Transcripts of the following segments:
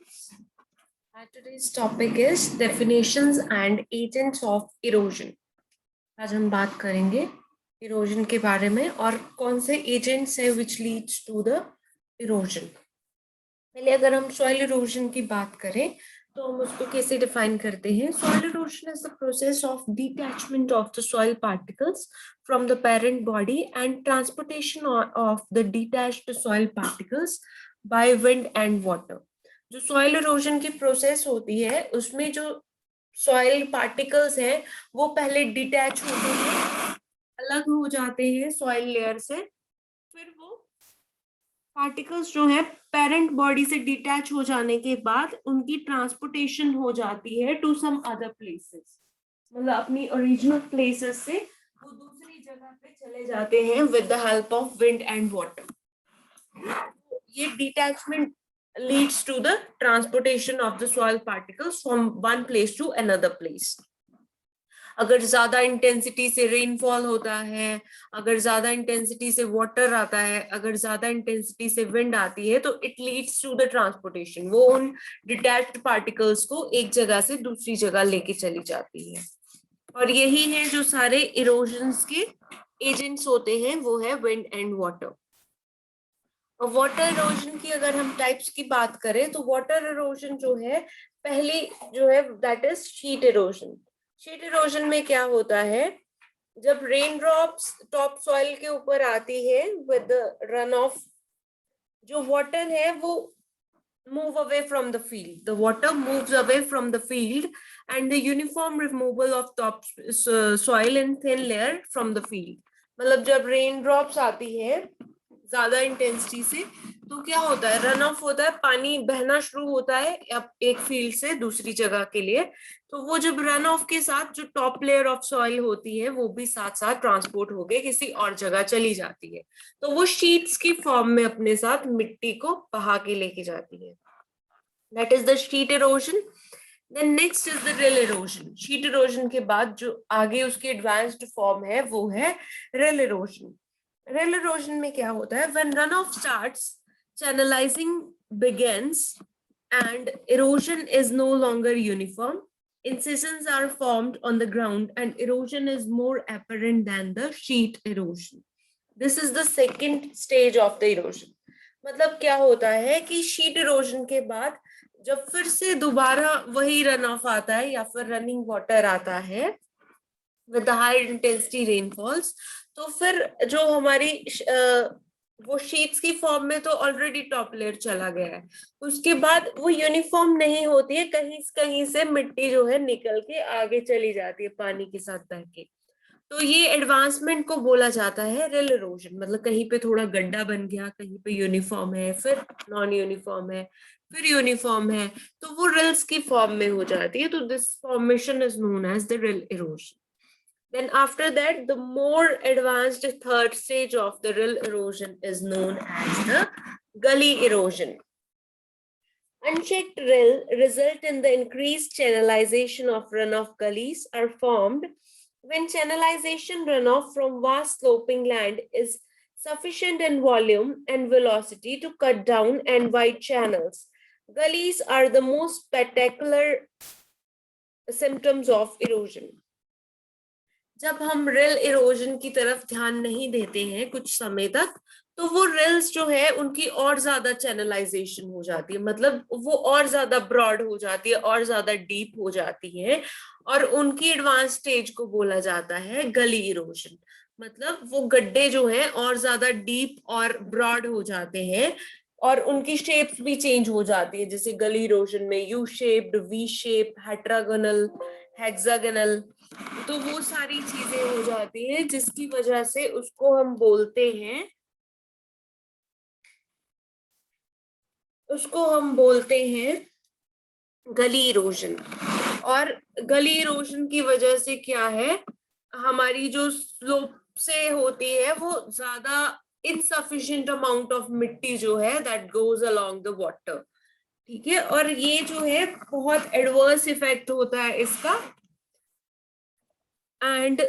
students. Today's topic is definitions and agents of erosion. आज हम बात करेंगे erosion के बारे में और कौन से agents है which leads to the erosion. पहले अगर हम soil erosion की बात करें तो हम उसको कैसे define करते हैं? Soil erosion is the process of detachment of the soil particles from the parent body and transportation of the detached soil particles by wind and water. जो सॉइल इरोजन की प्रोसेस होती है उसमें जो सॉइल पार्टिकल्स हैं वो पहले detach होते हैं, अलग हो जाते हैं सॉइल लेयर से, फिर वो पार्टिकल्स जो है पेरेंट बॉडी से डिटैच हो जाने के बाद उनकी ट्रांसपोर्टेशन हो जाती है टू सम अदर प्लेसेस, मतलब अपनी ओरिजिनल प्लेसेस से वो दूसरी जगह पे चले जाते हैं with the help of wind and water. ये detachment leads to the transportation of the soil particles from one place to another place. अगर ज्यादा इंटेंसिटी से रेनफॉल होता है, अगर ज्यादा इंटेंसिटी से वाटर आता है, अगर ज्यादा इंटेंसिटी से विंड आती है तो it leads to the transportation. वो उन डिटैच्ड पार्टिकल्स को एक जगह से दूसरी जगह लेके चली जाती है. और यही है जो सारे इरोजन्स के एजेंट्स होते हैं, वो है wind and water. Water erosion की अगर हम टाइप्स की बात करें तो वाटर इरोजन जो है पहली जो है that is sheet erosion. Sheet erosion में क्या होता है, जब रेन ड्रॉप्स टॉप सॉइल के ऊपर आती है विद रन ऑफ, जो वाटर है वो move away from the field, the water moves away from the field and the uniform removal of top soil in thin layer from the field. मतलब जब rain drops आती है ज्यादा intensity से तो क्या होता है, रन ऑफ होता है, पानी बहना शुरू होता है एक फील्ड से दूसरी जगह के लिए. तो वो जब रन ऑफ के साथ जो टॉप लेयर ऑफ सॉइल होती है वो भी साथ साथ ट्रांसपोर्ट होके किसी और जगह चली जाती है, तो वो शीट्स की फॉर्म में अपने साथ मिट्टी को बहा के लेके जाती है. That is the sheet erosion. Then next is the rill erosion. Sheet erosion के बाद जो आगे उसकी एडवांस्ड फॉर्म है वो है रिल इरोजन. Rill erosion में क्या होता है, when runoff starts, channelizing begins and erosion is no longer uniform. Incisions are formed on the ground and erosion is more apparent than the sheet erosion. This is the second stage of the erosion. मतलब क्या होता है कि sheet erosion के बाद जब फिर से दोबारा वही रन ऑफ आता है या फिर रनिंग वाटर आता है with the high intensity rainfalls, तो फिर जो हमारी वो शीट्स की फॉर्म में तो ऑलरेडी टॉप लेयर चला गया है, उसके बाद वो यूनिफॉर्म नहीं होती है, कहीं कहीं से मिट्टी जो है निकल के आगे चली जाती है पानी के साथ बह के. तो ये एडवांसमेंट को बोला जाता है रिल इरोजन. मतलब कहीं पे थोड़ा गड्ढा बन गया, कहीं पे यूनिफॉर्म है, फिर नॉन यूनिफॉर्म है, फिर यूनिफॉर्म है, तो वो रिल्स की फॉर्म में हो जाती है. तो this formation is known as the rill erosion. Then after that, the more advanced third stage of the rill erosion is known as the gully erosion. Unchecked rill result in the increased channelization of runoff gullies are formed when channelization runoff from vast sloping land is sufficient in volume and velocity to cut down and wide channels. Gullies are the most spectacular symptoms of erosion. जब हम रिल erosion की तरफ ध्यान नहीं देते हैं कुछ समय तक तो वो रिल्स जो है उनकी और ज्यादा चैनलाइजेशन हो जाती है, मतलब वो और ज्यादा ब्रॉड हो जाती है और ज्यादा डीप हो जाती है, और उनकी एडवांस स्टेज को बोला जाता है गली इरोजन. मतलब वो गड्ढे जो हैं और ज्यादा डीप और ब्रॉड हो जाते हैं और उनकी शेप्स भी चेंज हो जाती है, जैसे गली इरोजन में U shaped, V shape, tetragonal, hexagonal. तो वो सारी चीजें हो जाती हैं जिसकी वजह से उसको हम बोलते हैं गली इरोजन. और गली इरोजन की वजह से क्या है, हमारी जो स्लोप से होती है वो ज्यादा इनसफिशिएंट अमाउंट ऑफ मिट्टी जो है that goes along the water. ठीक है, और ये जो है बहुत एडवर्स इफेक्ट होता है इसका. एंड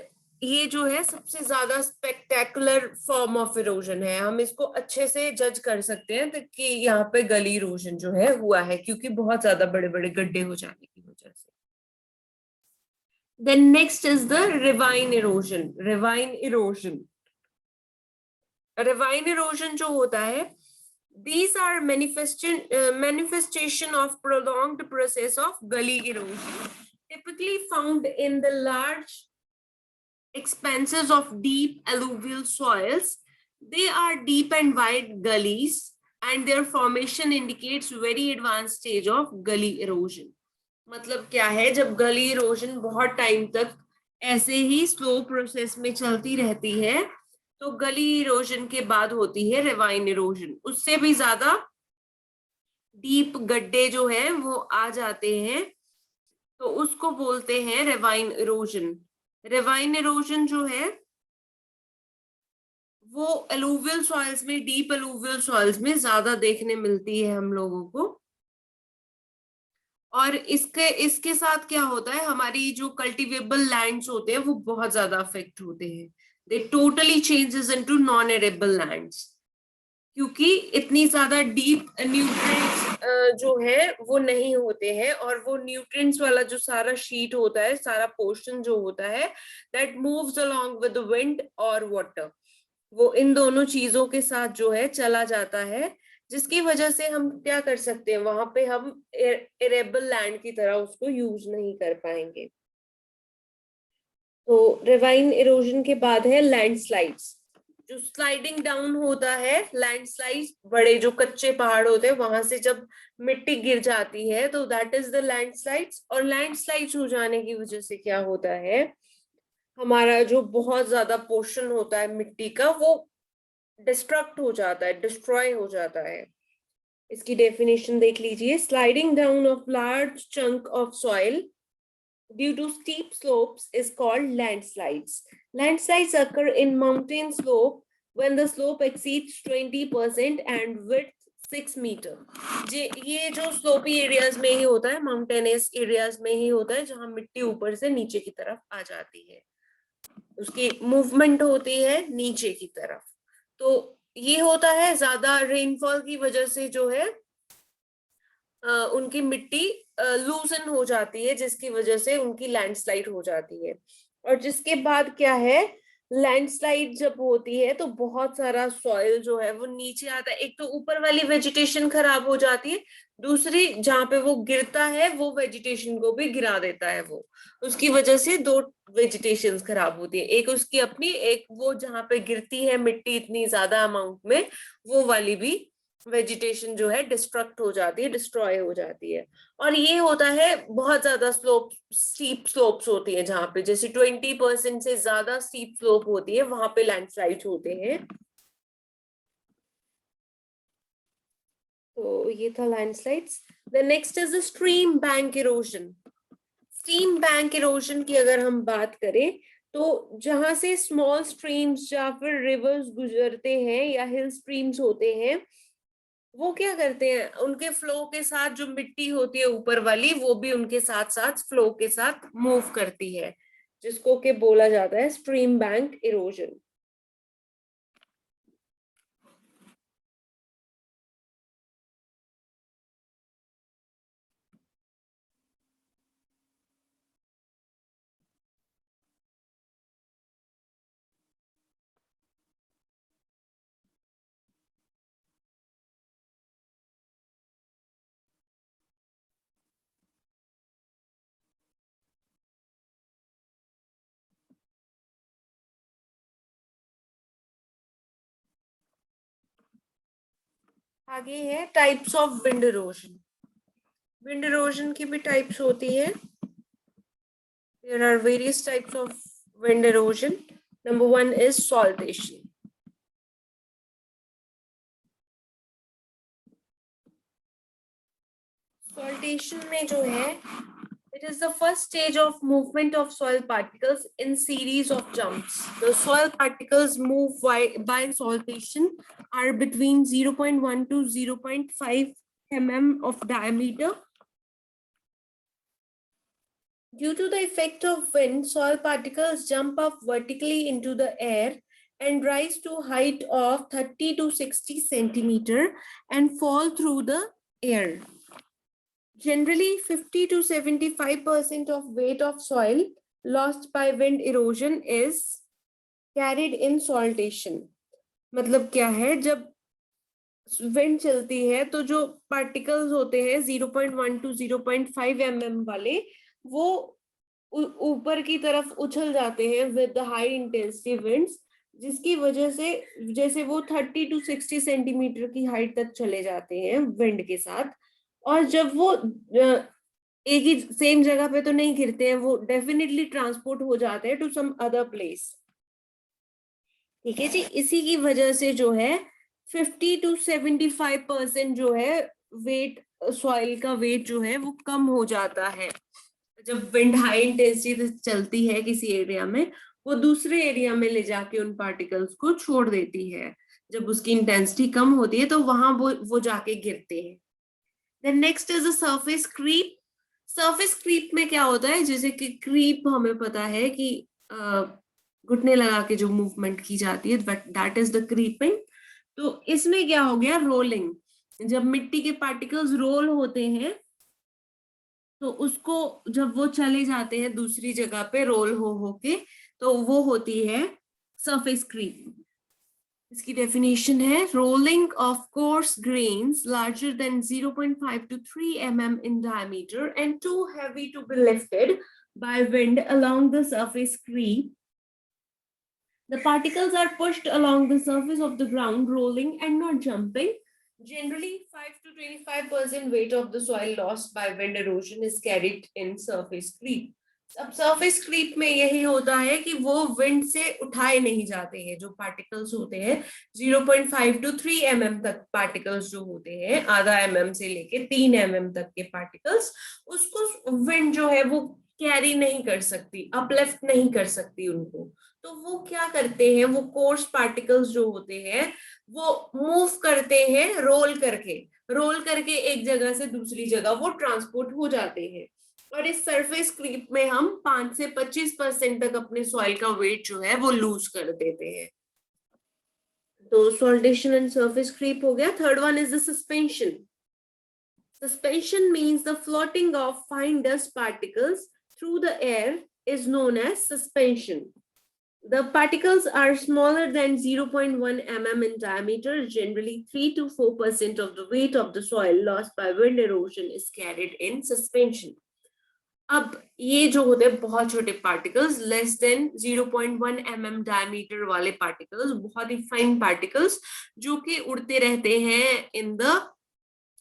ये जो है सबसे ज्यादा स्पेक्टेकुलर फॉर्म ऑफ इरोजन है, हम इसको अच्छे से जज कर सकते हैं तो कि यहाँ पे गली इरोजन जो है हुआ है, क्योंकि बहुत ज्यादा बड़े बड़े गड्ढे हो जाने की वजह से। Then next is the ravine erosion. Ravine erosion जो होता है, these are manifestation of prolonged process of gully erosion, typically found in the large expanses of deep alluvial soils. They are deep and wide gullies, and their formation indicates very advanced stage of gully erosion. मतलब क्या है, जब गली erosion बहुत time तक ऐसे ही slow process में चलती रहती है तो गली इरोजन के बाद होती है रिवाइन इरोजन। उससे भी ज्यादा डीप गड्ढे जो है वो आ जाते हैं तो उसको बोलते हैं रिवाइन इरोजन। रिवाइन इरोजन जो है वो एलुवियल सॉइल्स में, डीप एलुवियल सॉइल्स में ज्यादा देखने मिलती है हम लोगों को। और इसके साथ क्या होता है, हमारी जो कल्टीवेबल लैंड्स होते हैं वो बहुत ज्यादा अफेक्ट होते हैं। दे totally changes into non arable lands, क्योंकि इतनी ज्यादा डीप न्यूट्रिएंट्स जो है वो नहीं होते हैं, और वो न्यूट्रिएंट्स वाला जो सारा शीट होता है, सारा पोर्शन जो होता है, that moves along with the wind और वाटर, वो इन दोनों चीजों के साथ जो है चला जाता है, जिसकी वजह से हम क्या कर सकते हैं, वहां पे हम एरेबल लैंड की तरह उसको यूज नहीं कर पाएंगे। तो रिवाइन इरोजन के बाद है लैंडस्लाइड्स। जो स्लाइडिंग डाउन होता है, लैंडस्लाइड्स, बड़े जो कच्चे पहाड़ होते हैं वहां से जब मिट्टी गिर जाती है तो दैट इज द लैंडस्लाइड्स। और लैंडस्लाइड्स हो जाने की वजह से क्या होता है, हमारा जो बहुत ज्यादा पोर्शन होता है मिट्टी का वो डिस्ट्रक्ट हो जाता है, डिस्ट्रॉय हो जाता है। इसकी डेफिनेशन देख लीजिए, sliding down of large chunk of soil due to steep slopes is called landslides. Landslides occur in mountain slope when the slope exceeds 20% and width 6 meter. ये जो स्लोपी एरियाज में ही होता है, माउंटेनियस एरियाज में ही होता है, जहां मिट्टी ऊपर से नीचे की तरफ आ जाती है, उसकी मूवमेंट होती है नीचे की तरफ। तो ये होता है ज्यादा रेनफॉल की वजह से जो है उनकी मिट्टी लूजन हो जाती है, जिसकी वजह से उनकी लैंडस्लाइड हो जाती है। और जिसके बाद क्या है, लैंडस्लाइड जब होती है तो बहुत सारा सॉइल जो है वो नीचे आता है। एक तो ऊपर वाली वेजिटेशन खराब हो जाती है, दूसरी जहां पे वो गिरता है वो वेजिटेशन को भी गिरा देता है। वो उसकी वजह से दो वेजिटेशन खराब होती है, एक उसकी अपनी, एक वो जहां पे गिरती है मिट्टी इतनी ज्यादा अमाउंट में, वो वाली भी वेजिटेशन जो है डिस्ट्रक्ट हो जाती है, डिस्ट्रॉय हो जाती है। और ये होता है बहुत ज्यादा स्लोप, स्टीप स्लोप्स होती है जहां पे जैसे 20% से ज्यादा स्टीप स्लोप होती है, वहां पे लैंडस्लाइड होते हैं। तो ये था landslides. The next is the stream bank erosion. Stream bank erosion की अगर हम बात करें तो जहां से स्मॉल स्ट्रीम्स या फिर रिवर्स गुजरते हैं या हिल स्ट्रीम्स होते हैं, वो क्या करते हैं, उनके फ्लो के साथ जो मिट्टी होती है ऊपर वाली वो भी उनके साथ साथ फ्लो के साथ मूव करती है, जिसको के बोला जाता है स्ट्रीम बैंक इरोजन। आगे है types of wind erosion. Wind erosion की भी टाइप्स होती है। There are various types of wind erosion. Number 1 is saltation. Saltation में जो है, it is the first stage of movement of soil particles in series of jumps. The soil particles move by saltation are between 0.1 to 0.5 mm of diameter. Due to the effect of wind, soil particles jump up vertically into the air and rise to a height of 30 to 60 centimeter and fall through the air. Generally, 50 to 75% of weight of soil lost by wind erosion is carried in saltation. मतलब क्या है, जब wind चलती है तो जो particles होते हैं 0.1 टू 0.5 mm वाले, वो ऊपर की तरफ उछल जाते हैं with the high intensity winds, जिसकी वजह से जैसे वो 30 टू 60 सेंटीमीटर की हाइट तक चले जाते हैं विंड के साथ, और जब वो एक ही सेम जगह पे तो नहीं गिरते हैं, वो डेफिनेटली ट्रांसपोर्ट हो जाते हैं टू सम अदर प्लेस। ठीक है जी, इसी की वजह से जो है 50 टू 75% जो है वेट, सॉइल का वेट जो है वो कम हो जाता है जब विंड हाई इंटेंसिटी चलती है किसी एरिया में, वो दूसरे एरिया में ले जाके उन पार्टिकल्स को छोड़ देती है। जब उसकी इंटेंसिटी कम होती है तो वहां वो जाके गिरते हैं। Then next is a surface creep. Surface creep में क्या होता है, जैसे कि क्रीप हमें पता है कि घुटने लगा के जो मूवमेंट की जाती है, दैट इज द क्रीपिंग। तो इसमें क्या हो गया, रोलिंग। जब मिट्टी के पार्टिकल्स रोल होते हैं तो उसको जब वो चले जाते हैं दूसरी जगह पे रोल हो के, तो वो होती है सरफेस क्रीप। इसकी डेफिनेशन है rolling of course grains larger than 0.5 to 3 mm in diameter and too heavy to be lifted by wind along the surface creep. The particles are pushed along the surface of the ground, rolling and not jumping. Generally, 5 to 25% weight of the soil lost by wind erosion is carried in surface creep. अब surface creep में यही होता है कि वो wind से उठाए नहीं जाते हैं। जो पार्टिकल्स होते हैं 0.5 टू 3 mm तक पार्टिकल्स जो होते हैं, आधा mm से लेके 3 mm तक के पार्टिकल्स, उसको विंड जो है वो कैरी नहीं कर सकती, अपलिफ्ट नहीं कर सकती उनको। तो वो क्या करते हैं, वो कोर्स पार्टिकल्स जो होते हैं वो मूव करते हैं रोल करके एक जगह से दूसरी जगह वो ट्रांसपोर्ट हो जाते हैं। और इस सरफेस क्रीप में हम 5 से 25% तक अपने सॉइल का वेट जो है वो लूज कर देते हैं। तो सॉल्टेशन एंड सरफेस क्रीप हो गया। Third one is the suspension. Suspension means the floating of fine dust particles through the air is known as suspension. The particles are smaller than 0.1 mm in diameter. Generally, 3 to 4% of the weight of the soil lost by wind erosion is carried in suspension. अब ये जो होते हैं बहुत छोटे particles, less than 0.1 mm diameter वाले particles, बहुत ही fine particles जो कि उड़ते रहते हैं इन द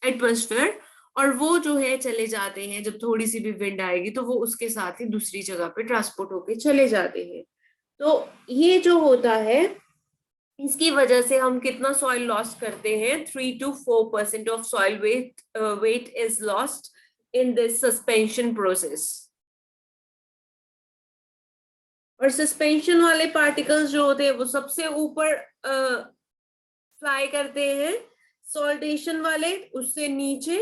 एटमॉस्फेयर, और वो जो है चले जाते हैं, जब थोड़ी सी भी विंड आएगी तो वो उसके साथ ही दूसरी जगह पे ट्रांसपोर्ट होके चले जाते हैं। तो ये जो होता है, इसकी वजह से हम कितना सॉइल लॉस करते हैं, 3 to 4% of soil weight is lost in this suspension process. और सस्पेंशन वाले पार्टिकल्स जो होते हैं वो सबसे ऊपर फ्लाई करते हैं, सॉल्टेशन वाले उससे नीचे,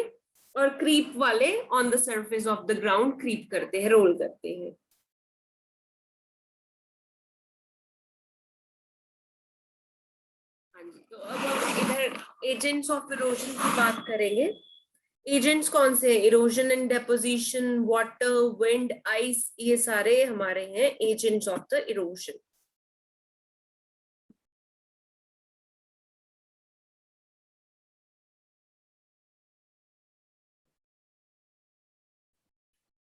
और क्रीप वाले on the surface of the ground creep करते हैं, रोल करते हैं। हाँ जी, तो अब हम इधर एजेंट्स ऑफ इरोजन की बात करेंगे। एजेंट्स कौन से हैं? Erosion and deposition, water, wind, ice, ये सारे हमारे हैं एजेंट्स ऑफ द इरोजन।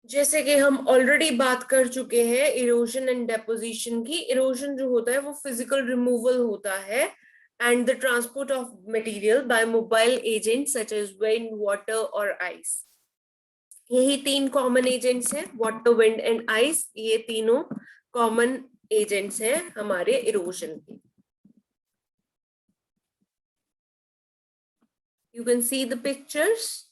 जैसे कि हम ऑलरेडी बात कर चुके हैं इरोजन एंड डेपोजिशन की। इरोजन जो होता है वो फिजिकल रिमूवल होता है and the transport of material by mobile agents such as wind, water और आइस। यही 3 कॉमन एजेंट्स हैं, वाटर, विंड एंड आइस। ये तीनों कॉमन एजेंट्स हैं हमारे इरोजन के। You can see the pictures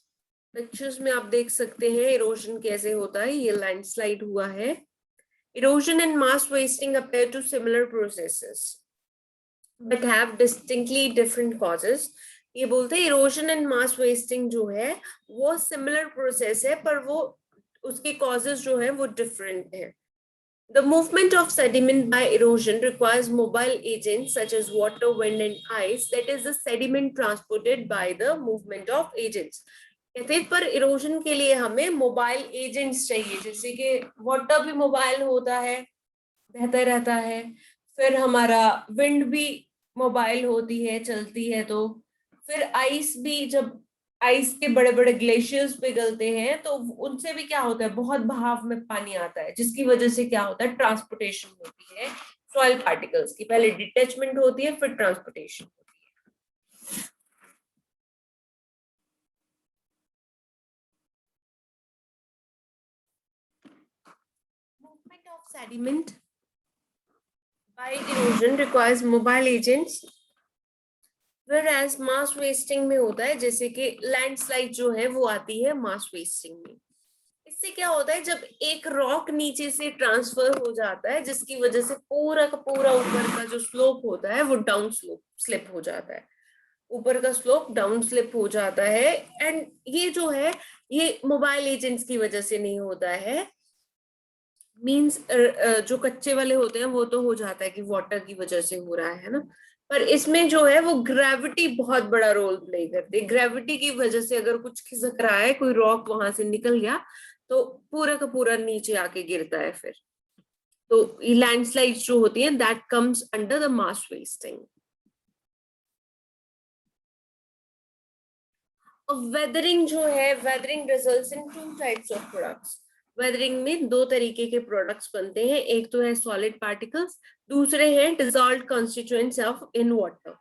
में आप देख सकते हैं इरोजन कैसे होता है। ये लैंडस्लाइड हुआ है। Erosion and mass wasting appear to similar processes but have distinctly different causes. ये बोलते हैं इरोजन एंड मास वेस्टिंग जो है वो सिमिलर प्रोसेस है, पर वो उसके कॉजेज जो है वो डिफरेंट है. The movement of sediment by erosion requires mobile agents such as water, wind, and ice. That is the sediment transported by the movement of agents. कहते हैं पर इरोजन के लिए हमें मोबाइल एजेंट्स चाहिए, जैसे कि वाटर भी मोबाइल होता है, बहता रहता है. फिर हमारा विंड भी मोबाइल होती है, चलती है. तो फिर आइस भी, जब आइस के बड़े बड़े ग्लेशियर्स पिघलते हैं तो उनसे भी क्या होता है, बहुत बहाव में पानी आता है, जिसकी वजह से क्या होता है, ट्रांसपोर्टेशन होती है सॉइल पार्टिकल्स की. पहले डिटैचमेंट होती है, फिर ट्रांसपोर्टेशन होती है. Movement of sediment by erosion requires mobile agents, whereas mass wasting में होता है, जैसे कि लैंडस्लाइड जो है वो आती है मास वेस्टिंग में. इससे क्या होता है, जब एक रॉक नीचे से ट्रांसफर हो जाता है, जिसकी वजह से पूरा का पूरा ऊपर का जो स्लोप होता है वो डाउन स्लिप हो जाता है, ऊपर का स्लोप डाउन स्लिप हो जाता है. एंड ये जो है ये मोबाइल एजेंट्स की वजह से नहीं होता है. मींस जो कच्चे वाले होते हैं वो तो हो जाता है कि वाटर की वजह से हो रहा है ना, पर इसमें जो है वो ग्रेविटी बहुत बड़ा रोल प्ले करती है. ग्रेविटी की वजह से अगर कुछ खिसक रहा है, कोई रॉक वहां से निकल गया, तो पूरा का पूरा नीचे आके गिरता है फिर. तो लैंडस्लाइड्स जो होती है that comes under the mass wasting. Weathering जो है, weathering results in two types of products. Weathering में दो तरीके के प्रोडक्ट्स बनते हैं, एक तो है सॉलिड पार्टिकल्स, दूसरे हैं dissolved constituents of in water.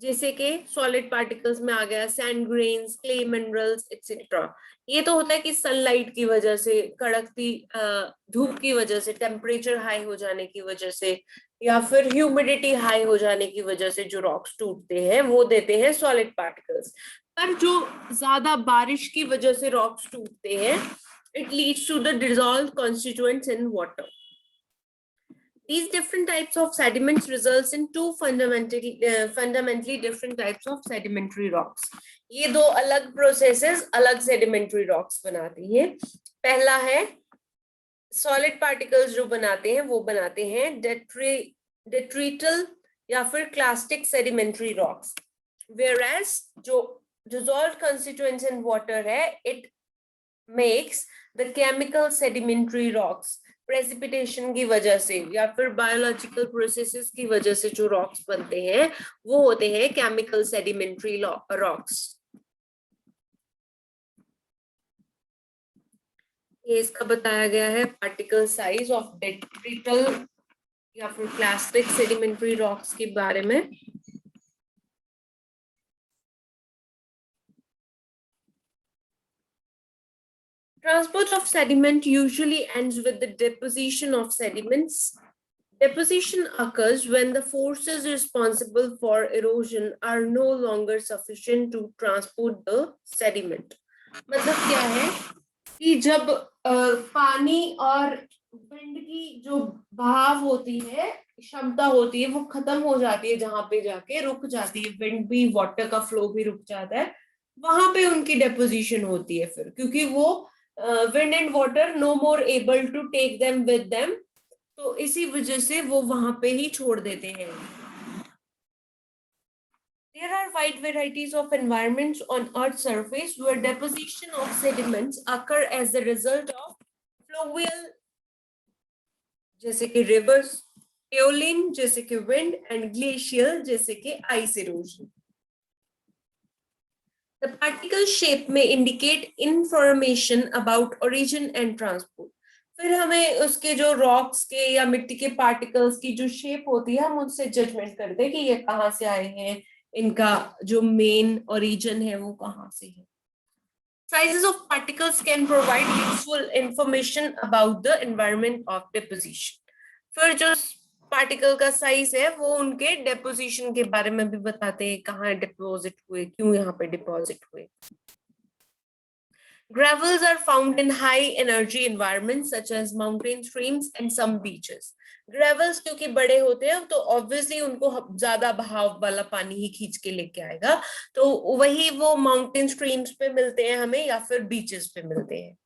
जैसे कि सॉलिड पार्टिकल्स में आ गया sand grains, clay minerals etcetera. ये तो होता है कि सनलाइट की वजह से, कड़कती धूप की वजह से, टेम्परेचर हाई हो जाने की वजह से, या फिर ह्यूमिडिटी हाई हो जाने की वजह से जो रॉक्स टूटते हैं वो देते हैं सॉलिड पार्टिकल्स. पर जो ज्यादा बारिश की वजह से रॉक्स टूटते हैं, it leads to the dissolved constituents in water. These different types of sediments results in two fundamentally different types of sedimentary rocks. ये दो अलग processes अलग sedimentary rocks बनाती हैं. पहला है solid particles जो बनाते हैं वो बनाते हैं detrital या फिर clastic sedimentary rocks, whereas जो dissolved constituents in water है it makes the chemical sedimentary rocks. Precipitation की वजह से या फिर बायोलॉजिकल प्रोसेसेस की वजह से जो रॉक्स बनते हैं वो होते हैं केमिकल सेडिमेंट्री रॉक्स. ये इसका बताया गया है पार्टिकल साइज ऑफ डेट्रिटल या फिर क्लास्टिक सेडिमेंट्री रॉक्स के बारे में. Transport of sediment usually ends with the deposition of sediments. Deposition occurs when the forces responsible for erosion are no longer sufficient to transport the sediment. मतलब क्या है कि जब पानी और विंड की जो बहाव होती है, क्षमता होती है, वो खत्म हो जाती है, जहां पे जाके रुक जाती है, विंड भी, वाटर का फ्लो भी रुक जाता है, वहां पे उनकी डेपोजिशन होती है फिर, क्योंकि वो wind and water no more able to take them with them, तो इसी वजह से वो वहां पे ही छोड़ देते हैं. There are wide varieties of environments on Earth's surface where deposition of sediments occur as the result of fluvial, जैसे कि rivers, aeolian जैसे कि wind, and glacial जैसे कि ice erosion. The particle shape may indicate information about origin and transport. फिर हमें उसके जो रॉक्स के या मिट्टी के पार्टिकल्स की जो शेप होती है, हम उससे जजमेंट करते हैं कि ये कहाँ से आए हैं, इनका जो मेन ओरिजिन है वो कहाँ से है. Sizes of particles can provide useful information about the environment of deposition. फिर जो पार्टिकल का साइज है वो उनके डिपोजिशन के बारे में भी बताते हैं, कहाँ डिपॉजिट हुए, क्यों यहाँ पे डिपॉजिट हुए. Gravels are found in high energy environments such as mountain streams and some beaches. Gravels क्योंकि बड़े होते हैं तो obviously उनको ज्यादा बहाव वाला पानी ही खींच के लेके आएगा, तो वही वो माउंटेन स्ट्रीम्स पे मिलते हैं हमें या फिर बीचेस पे मिलते हैं.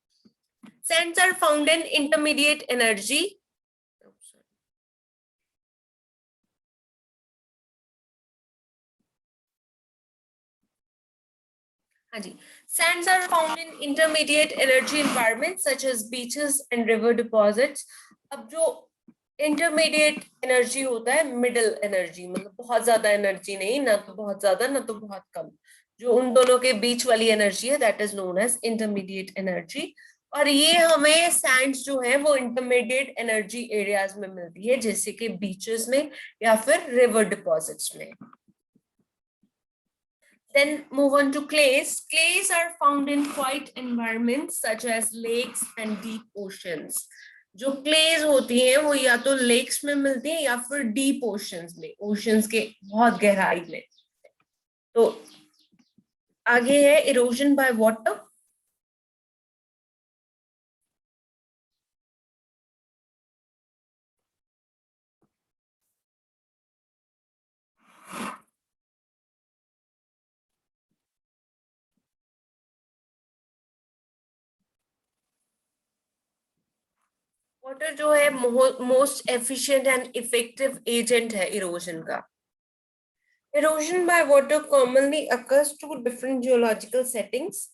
Sands are found in intermediate energy. हाँ जी, sands are found in intermediate energy environments such as beaches and river deposits. अब जो इंटरमीडिएट एनर्जी होता है, मिडिल एनर्जी मतलब बहुत ज्यादा एनर्जी नहीं, ना तो बहुत ज्यादा ना तो बहुत कम, जो उन दोनों के बीच वाली एनर्जी है, that is known as intermediate energy. और ये हमें सैंड्स जो है वो इंटरमीडिएट एनर्जी एरियाज में मिलती है, जैसे कि बीचेस में या फिर रिवर डिपॉजिट्स में. Then move on to clays. Clays are found in quiet environments such as lakes and deep oceans. जो क्लेज होती हैं वो या तो लेक्स में मिलती हैं या फिर डीप ओशंस में, ओशंस के बहुत गहराई में. तो आगे है इरोजन बाय वाटर. वाटर जो है most efficient and effective agent है इरोजन का. Erosion by water commonly occurs to different geological settings.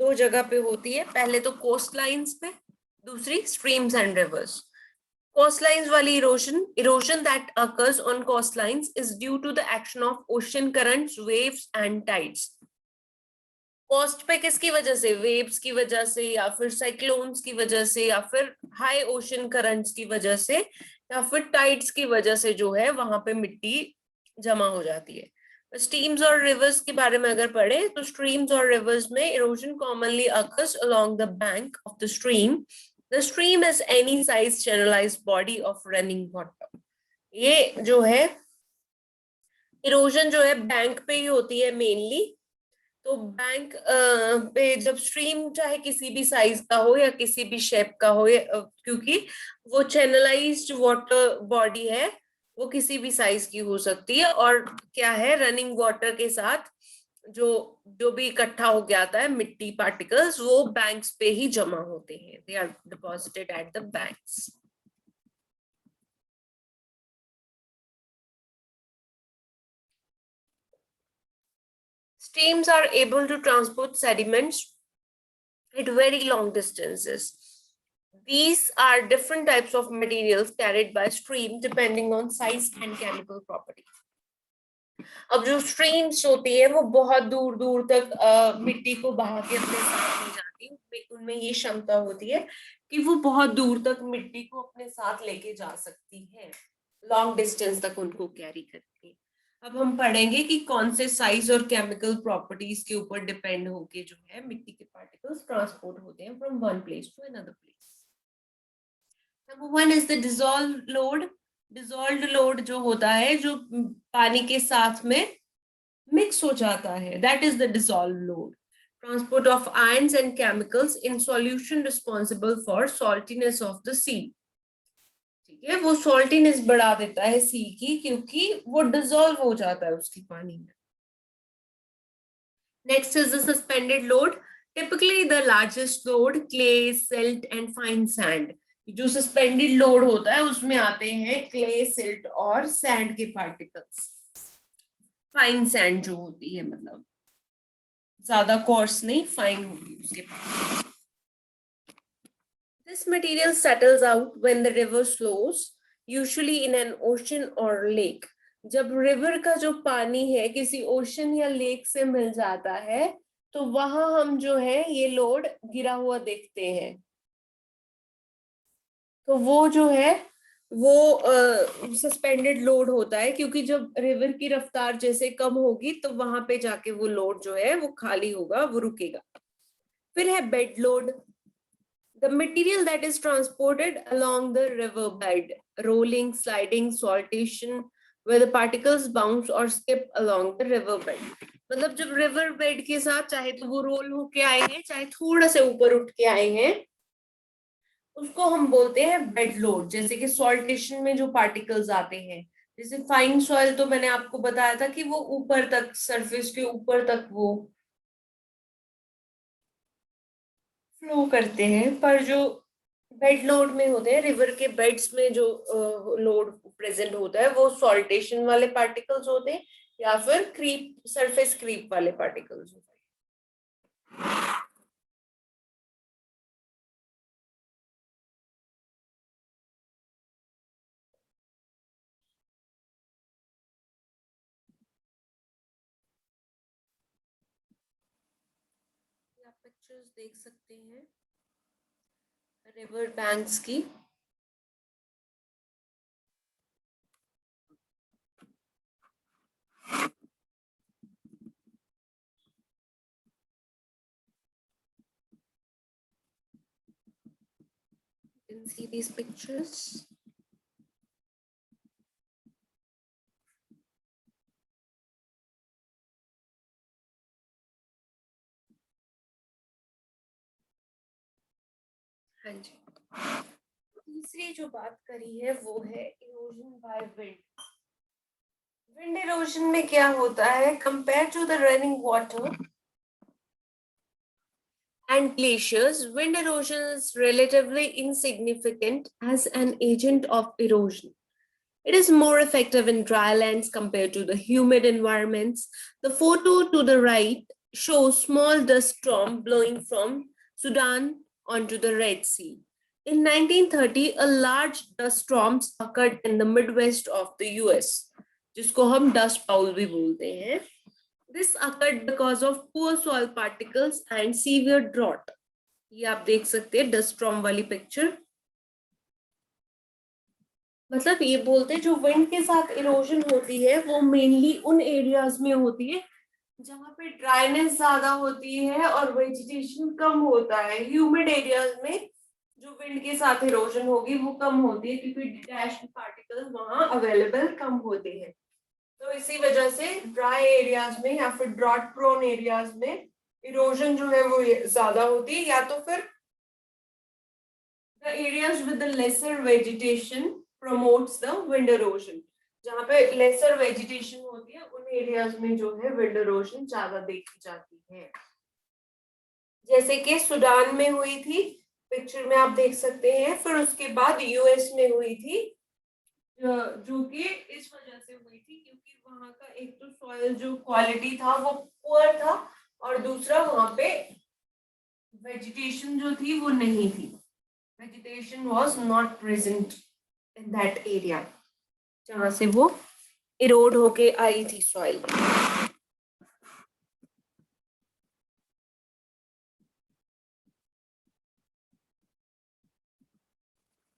दो जगह पे होती है, पहले तो कोस्ट लाइन्स पे, दूसरी स्ट्रीम्स एंड रिवर्स. Coastlines वाली erosion that occurs on coastlines is due to the action of ocean currents, waves and tides. Coast पे किसकी वजह से? वेव्स की वजह से, या फिर साइक्लोन्स की वजह से, या फिर हाई ओशन करंट्स की वजह से, या फिर टाइड्स की वजह से जो है वहां पे मिट्टी जमा हो जाती है. स्ट्रीम्स और रिवर्स के बारे में अगर पढ़े तो स्ट्रीम्स और रिवर्स में erosion commonly occurs along the bank of the stream. The stream is any size channelized body of running water. ये जो है इरोजन जो है बैंक पे ही होती है मेनली. तो बैंक पे जब स्ट्रीम चाहे किसी भी साइज का हो या किसी भी शेप का हो, क्योंकि वो चैनलाइज्ड वाटर बॉडी है, वो किसी भी साइज की हो सकती है. और क्या है, रनिंग वाटर के साथ जो जो भी इकट्ठा हो गया आता है मिट्टी पार्टिकल्स, वो बैंक्स पे ही जमा होते हैं. They are deposited at the banks. Streams are able to transport sediments at very long distances. These are different types of materials carried by stream depending on size and chemical properties. अब जो streams होती है वो बहुत दूर दूर तक मिट्टी को बहा के अपने साथ ले जाती है. उनमें ये क्षमता होती है कि वो बहुत दूर तक मिट्टी को अपने साथ लेके जा सकती है, लॉन्ग डिस्टेंस तक उनको कैरी करती है. अब हम पढ़ेंगे कि कौन से साइज और केमिकल प्रॉपर्टीज के ऊपर डिपेंड होके जो है मिट्टी के पार्टिकल्स ट्रांसपोर्ट होते हैं from one place to another place. Number one is the dissolve load. Dissolved load जो होता है, जो पानी के साथ में मिक्स हो जाता है, that is the dissolve load. Transport of ions and chemicals in solution responsible for saltiness of the sea. ठीक है, वो सॉल्टीनेस बढ़ा देता है सी की, क्योंकि वो डिसॉल्व हो जाता है उसकी पानी में. Next is the suspended load. Typically the largest load clay, silt and fine sand. जो सस्पेंडेड लोड होता है उसमें आते हैं क्ले, सिल्ट और सैंड के पार्टिकल्स. फाइन सैंड जो होती है मतलब ज्यादा कोर्स नहीं, फाइन होगी उसके पास. This material settles out when the river flows, usually in an ocean or lake. जब रिवर का जो पानी है किसी ओशन या लेक से मिल जाता है तो वहां हम जो है ये लोड गिरा हुआ देखते हैं. तो वो जो है वो सस्पेंडेड लोड होता है, क्योंकि जब रिवर की रफ्तार जैसे कम होगी तो वहां पे जाके वो लोड जो है वो खाली होगा, वो रुकेगा. फिर है bed load. The material that is transported along the river bed, rolling, sliding, saltation, where the particles bounce or skip along the river bed. मतलब जब रिवर बेड के साथ चाहे तो वो रोल होके आए हैं, चाहे थोड़ा से ऊपर उठ के आए हैं, उसको हम बोलते हैं बेड लोड. जैसे कि सॉल्टेशन में जो पार्टिकल्स आते हैं, जैसे फाइन सॉइल, तो मैंने आपको बताया था कि वो ऊपर तक, सरफेस के ऊपर तक वो फ्लो करते हैं, पर जो बेड लोड में होते हैं, रिवर के बेड्स में जो लोड प्रेजेंट होता है वो सॉल्टेशन वाले पार्टिकल्स होते हैं या फिर क्रीप सरफेस क्रीप वाले पार्टिकल्स होते हैं। आप पिक्चर्स देख सकते हैं रिवर बैंक्स की। You can see these pictures. हाँ जी, तीसरी जो बात करी है वो है erosion by wind. Wind erosion में क्या होता है, compare to the running water and glaciers, wind erosion is relatively insignificant as an agent of erosion. It is more effective in dry lands compared to the humid environments. The photo to the right shows small dust storm blowing from Sudan onto the Red Sea. In 1930, a large dust storms occurred in the Midwest of the US, जिसको हम dust bowl भी बोलते हैं. This occurred because of poor soil particles and severe drought. ये आप देख सकते हैं डस्ट स्टॉर्म वाली पिक्चर। मतलब ये बोलते हैं जो विंड के साथ इरोजन होती है वो मेनली उन एरियाज में होती है जहां पे ड्राइनेस ज्यादा होती है और वेजिटेशन कम होता है। ह्यूमिड एरियाज में जो विंड के साथ इरोजन होगी वो कम होती है क्योंकि डिटैच्ड पार्टिकल्स वहां अवेलेबल कम होते हैं। तो इसी वजह से ड्राई एरियाज में या फिर ड्रॉट प्रोन एरियाज में इरोजन जो है वो ज्यादा होती है, या तो फिर the areas with the lesser vegetation promotes the wind erosion. जहाँ पे lesser vegetation होती है उन areas में जो है wind erosion ज्यादा देखी जाती है। जैसे कि सूडान में हुई थी, पिक्चर में आप देख सकते हैं, फिर उसके बाद यूएस में हुई थी, जो कि इस वजह से हुई थी क्योंकि वहां का एक तो सॉइल जो क्वालिटी था वो पुअर था और दूसरा वहां पे वेजिटेशन जो थी वो नहीं थी। vegetation was not present in that area जहां से वो इरोड होके आई थी सॉइल।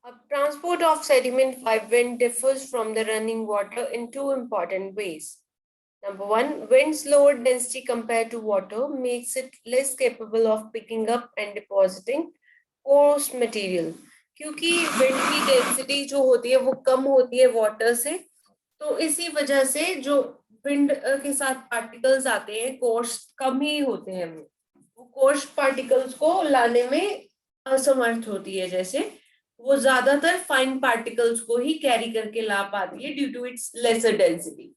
अब transport of sediment by wind differs from the running water in two important ways. Number one, wind's lower density compared to water makes it less capable of picking up and depositing coarse material. क्योंकि wind की density जो होती है वो कम होती है water से, तो इसी वजह से जो विंड के साथ पार्टिकल्स आते हैं कोर्स कम ही होते हैं, वो कोर्स पार्टिकल्स को लाने में असमर्थ होती है। जैसे वो ज्यादातर फाइन पार्टिकल्स को ही कैरी करके ला पाती है due to its lesser density.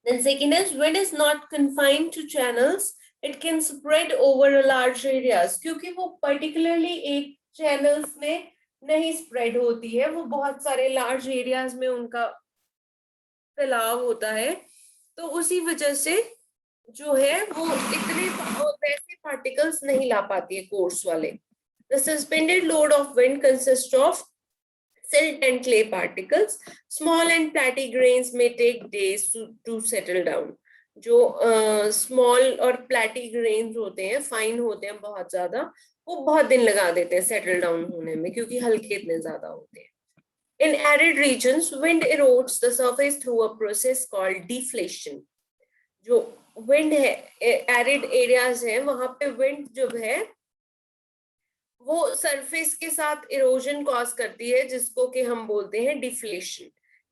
Then second is wind is not confined to channels, it can spread over a large areas, क्योंकि वो particularly एक channels में नहीं spread होती है, वो बहुत सारे large areas में उनका फैलाव होता है। तो उसी वजह से जो है वो इतने वैसे पार्टिकल्स नहीं ला पाती है कोर्स वाले। The suspended load of wind consists of silt and clay particles. Small and platy grains may take days to settle down. जो स्मॉल और प्लेटी ग्रेन्स होते हैं, फाइन होते हैं बहुत ज्यादा, वो बहुत दिन लगा देते हैं सेटल डाउन होने में क्योंकि हल्के इतने ज्यादा होते हैं। In arid regions, wind erodes the surface through a process called deflation. जो विंड है एरिड एरियाज है वहां पे विंड जो है वो सरफेस के साथ इरोजन कॉज करती है जिसको कि हम बोलते हैं deflation.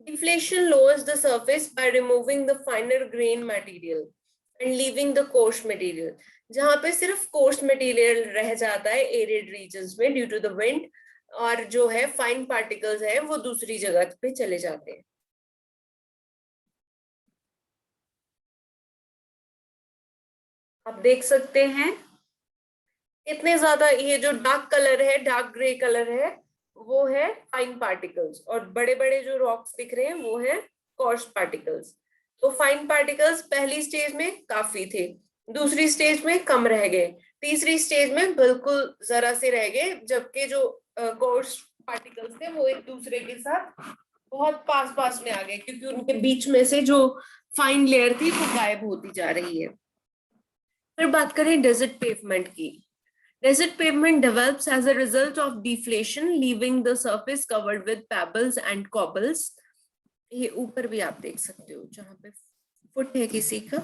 Deflation lowers the surface by removing the फाइनर grain material and leaving the course material. जहां पे सिर्फ कोर्स मटेरियल रह जाता है एरिड रीजन्स में ड्यू टू द विंड, और जो है फाइन पार्टिकल्स है वो दूसरी जगह पे चले जाते हैं। आप देख सकते हैं इतने ज्यादा, ये जो डार्क कलर है, डार्क ग्रे कलर है, वो है फाइन पार्टिकल्स, और बड़े बड़े जो रॉक्स दिख रहे हैं वो है कोर्स पार्टिकल्स। तो फाइन पार्टिकल्स पहली स्टेज में काफी थे, दूसरी स्टेज में कम रह गए, तीसरी स्टेज में बिल्कुल जरा से रह गए, जबकि जो कोर्स पार्टिकल्स थे वो एक दूसरे के साथ बहुत पास पास में आ गए, क्योंकि उनके बीच में से जो फाइन लेयर थी वो गायब होती जा रही है। फिर बात करें डेजर्ट पेवमेंट की। Desert pavement develops as a result of deflation, leaving the surface covered with pebbles and cobbles. ये ऊपर भी आप देख सकते हो, जहां पे फुट है किसी का,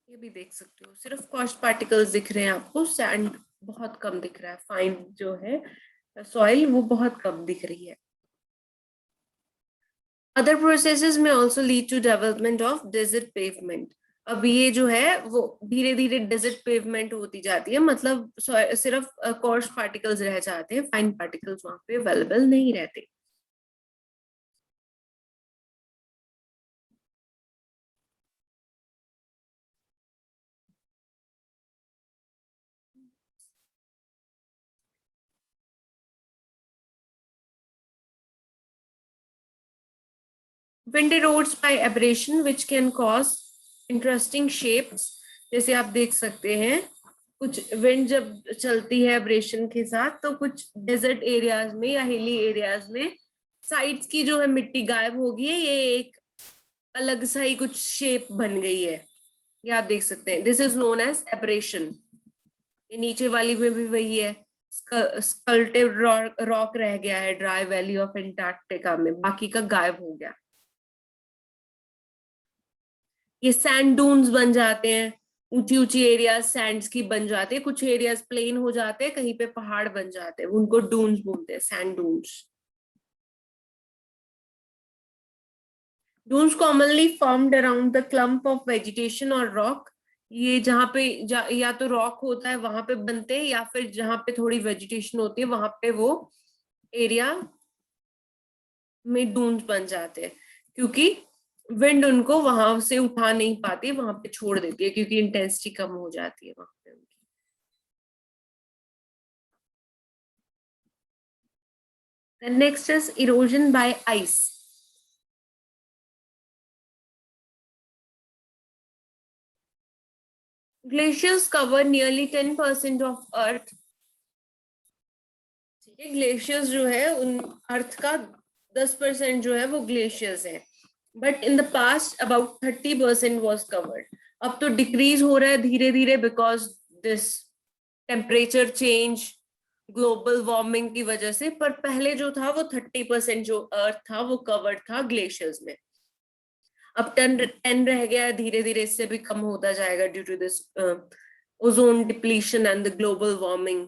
ये भी देख सकते हो, सिर्फ कॉस्ट पार्टिकल्स दिख रहे हैं आपको, सैंड बहुत कम दिख रहा है, फाइन जो है सॉइल वो बहुत कम दिख रही है। Other processes may also lead to development of desert pavement. अब ये जो है वो धीरे धीरे डेजर्ट पेवमेंट होती जाती है, मतलब सिर्फ कोर्स पार्टिकल्स रह जाते हैं, फाइन पार्टिकल्स वहां पे अवेलेबल नहीं रहते। Wind erodes by abrasion which can cause interesting shapes। जैसे आप देख सकते हैं, कुछ विंड जब चलती है एब्रेशन के साथ, तो कुछ डेजर्ट एरियाज में या हिली एरियाज में साइड्स की जो है मिट्टी गायब हो गई है, ये एक अलग सा ही कुछ शेप बन गई है, ये आप देख सकते हैं। This is known as abrasion. ये नीचे वाली में भी वही है, स्कल्प्टेड रॉक रह गया है ड्राई वैली ऑफ एंटार्क्टिका में, बाकी का गायब हो गया। ये सैंड डून्स बन जाते हैं, ऊंची ऊंची एरियाज सैंड्स की बन जाते हैं, कुछ एरियाज प्लेन हो जाते हैं, कहीं पे पहाड़ बन जाते हैं, उनको डून्स बोलते हैं, sand dunes. Dunes commonly formed around the clump of vegetation or rock। ये जहाँ पे या तो रॉक होता है वहां पे बनते हैं, या फिर जहाँ पे थोड़ी वेजिटेशन होती है वहां पे वो एरिया में डून्स बन जाते हैं, क्योंकि विंड उनको वहां से उठा नहीं पाती, वहां पे छोड़ देती है, क्योंकि इंटेंसिटी कम हो जाती है वहां पे उनकी। Next is erosion bye ice. Glaciers cover nearly 10% of earth. ठीक है, ग्लेशियर्स जो है उन अर्थ का 10% जो है वो ग्लेशियर्स है, but in the past about 30% was covered. अब तो डिक्रीज हो रहा है धीरे धीरे, because this temperature change, global warming की वजह से, पर पहले जो था वो 30% जो अर्थ था वो कवर्ड था ग्लेशियर्स में। अब 10 रह गया है, धीरे धीरे इससे भी कम होता जाएगा due to this ozone depletion and the global warming.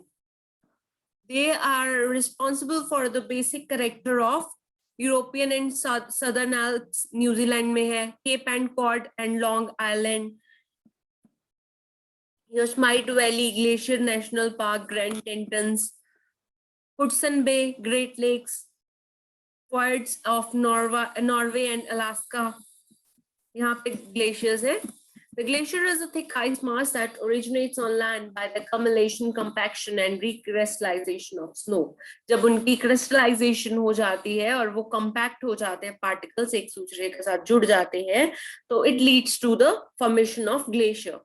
They are responsible for the basic character of European and Southern Alps, New Zealand में है, Cape and Cod and Long Island, Yosemite Valley Glacier National Park, Grand Tetons, Hudson Bay, Great Lakes, Fjords of Norway and Alaska, यहाँ पे glaciers है। The glacier is a thick ice mass that originates on land by the accumulation, compaction and recrystallization of snow। जब उनकी crystallization हो जाती है और वो compact हो जाते हैं, particles एक दूसरे के साथ जुड़ जाते हैं, तो it leads to the formation of glacier।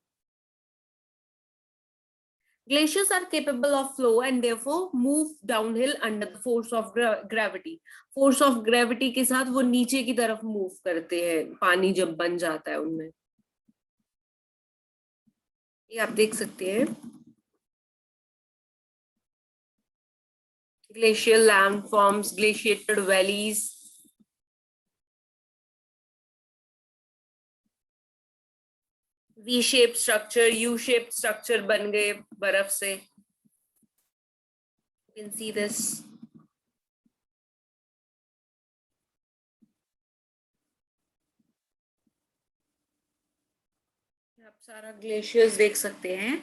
Glaciers are capable of flow and therefore move downhill under the force of gravity। Force of gravity के साथ वो नीचे की तरफ move करते हैं, पानी जब बन जाता है उनमें, ये आप देख सकते हैं। Glacial landforms, glaciated valleys, V-shaped structure, U-shaped structure बन गए बर्फ से। You can see this। आप सारा ग्लेशियर्स देख सकते हैं।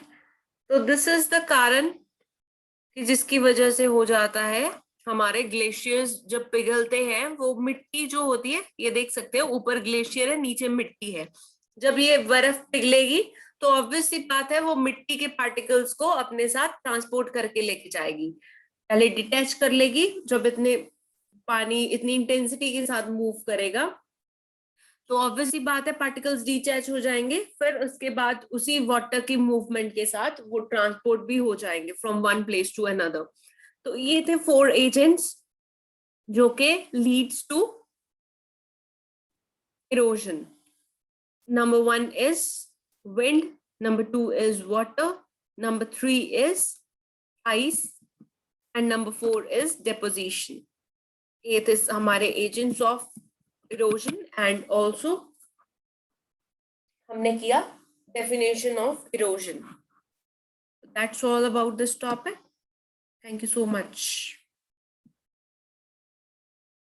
तो दिस इज द कारण कि जिसकी वजह से हो जाता है, हमारे ग्लेशियर्स जब पिघलते हैं, वो मिट्टी जो होती है, ये देख सकते हैं ऊपर ग्लेशियर है, नीचे मिट्टी है, जब ये बर्फ पिघलेगी तो ऑब्वियस सी बात है वो मिट्टी के पार्टिकल्स को अपने साथ ट्रांसपोर्ट करके लेके जाएगी, पहले डिटैच कर लेगी, जब इतने पानी इतनी इंटेंसिटी के साथ मूव करेगा तो ऑब्वियस सी बात है पार्टिकल्स डिटैच हो जाएंगे, फिर उसके बाद उसी वाटर की मूवमेंट के साथ वो ट्रांसपोर्ट भी हो जाएंगे from one place to another. तो ये थे 4 एजेंट्स जो के leads to erosion. Number 1 is wind, number 2 is water, number 3 is ice, and number 4 is deposition. It is हमारे agents of erosion, and also हमने किया definition of erosion. That's all about this topic. Thank you so much.